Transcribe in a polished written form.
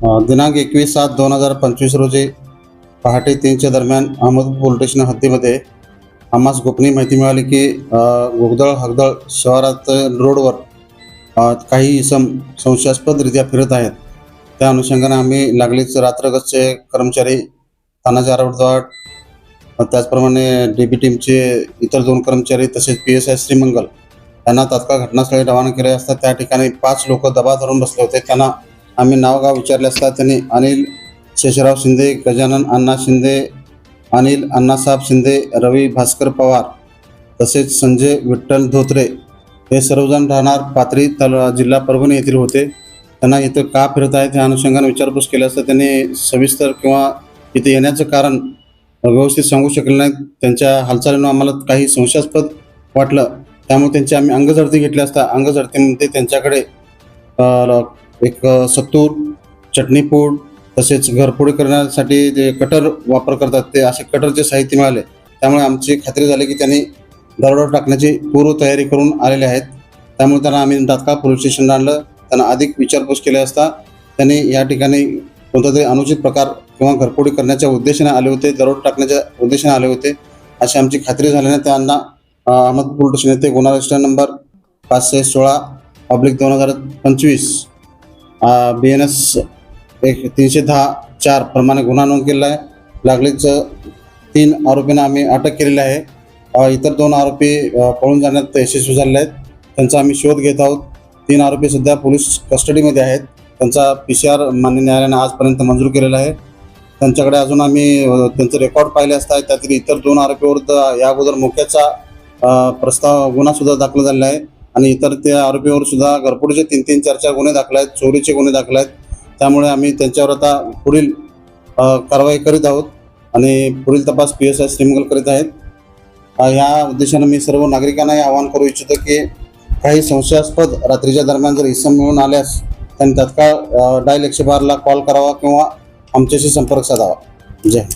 दिनांक 21/7/2025 रोजी पहाटे 3च्या दरम्यान अहमदपूर पोलीस स्टेशन हद्दीमध्ये आम्हास गोपनीय माहिती मिळाली की घोगदळ हगदळ शहरात रोडवर काही इसम संशयास्पदरित्या फिरत आहेत. त्या अनुषंगाने आम्ही लागलीच रात्रगस्तचे कर्मचारी तानाजी आरवडवाड, त्याचप्रमाणे DB टीमचे इतर 2 कर्मचारी तसेच PSI श्रीमंगल यांना तात्काळ घटनास्थळी रवाना केले असता त्या ठिकाणी 5 लोक दबा धरून बसले होते. त्यांना आम्ही नावगाव विचारले असता त्यांनी अनिल शेषराव शिंदे, गजानन अण्णा शिंदे, अनिल अण्णासाहेब शिंदे, रवी भास्कर पवार तसेच संजय विठ्ठल धोत्रे हे सर्वजण राहणार पाथरी जिल्हा परभणी येथील होते. त्यांना इथं का फिरत आहेत या अनुषंगाने विचारपूस केली असता त्यांनी सविस्तर किंवा इथे येण्याचं कारण व्यवस्थित सांगू शकले नाहीत. त्यांच्या हालचालीनं आम्हाला काही संशयास्पद वाटलं, त्यामुळे त्यांची आम्ही अंगझडती घेतली असता अंगझडतीमध्ये त्यांच्याकडे एक सत्तूर, चटणीपूड तसेच घरफोडी करण्यासाठी जे कटर वापर करतात ते असे कटरचे साहित्य मिळाले. त्यामुळे आमची खात्री झाली की त्यांनी दरोडा टाकण्याची पूर्वतयारी करून आलेले आहेत. त्यामुळे त्यांना आम्ही तात्काळ पोलीस स्टेशनला आणलं. त्यांना अधिक विचारपूस केली असता त्यांनी या ठिकाणी कोणता तरी अनुचित प्रकार किंवा घरफोडी करण्याच्या उद्देशाने आले होते, दरोडा टाकण्याच्या उद्देशाने आले होते अशी आमची खात्री झाल्याने त्यांना अहमदपूर पोलीस स्टेशन येथे गुन्हा रजिस्टर नंबर 516/2025 BNS 310-4 प्रमाणे गुन्हा नोंद केलेला आहे. लागलीच 3 आरोपींना आम्ही अटक केलेली आहे. इतर 2 आरोपी पळून जाण्यात यशस्वी झालेले आहेत. त्यांचा आम्ही शोध घेत आहोत. 3 आरोपी सध्या पोलीस कस्टडीमध्ये आहेत. त्यांचा PCR मान्य न्यायालयाने आजपर्यंत मंजूर केलेला आहे. त्यांच्याकडे अजून आम्ही त्यांचे रेकॉर्ड पाहिले असता त्यातील इतर 2 आरोपीवर या अगोदर मोक्याचा गुन्हा सुद्धा दाखल झालेला आहे आणि इतर त्या आरोपीवर सुद्धा घरफोडीचे 3-3, 4-4 गुन्हे दाखल आहेत, चोरीचे गुन्हे दाखल आहेत. त्यामुळे आम्ही त्यांच्यावर आता पुढील कारवाई करीत आहोत आणि पुढील तपास PSI श्रीमंगल करीत आहेत. या उद्देशाने मी सर्व नागरिकांना हे आवाहन करू इच्छितो की काही संशयास्पद रात्रीच्या दरम्यान जर इसम मिळून आल्यास त्यांनी तात्काळ डायल 112ला कॉल करावा किंवा आमच्याशी संपर्क साधावा. जय हिंद.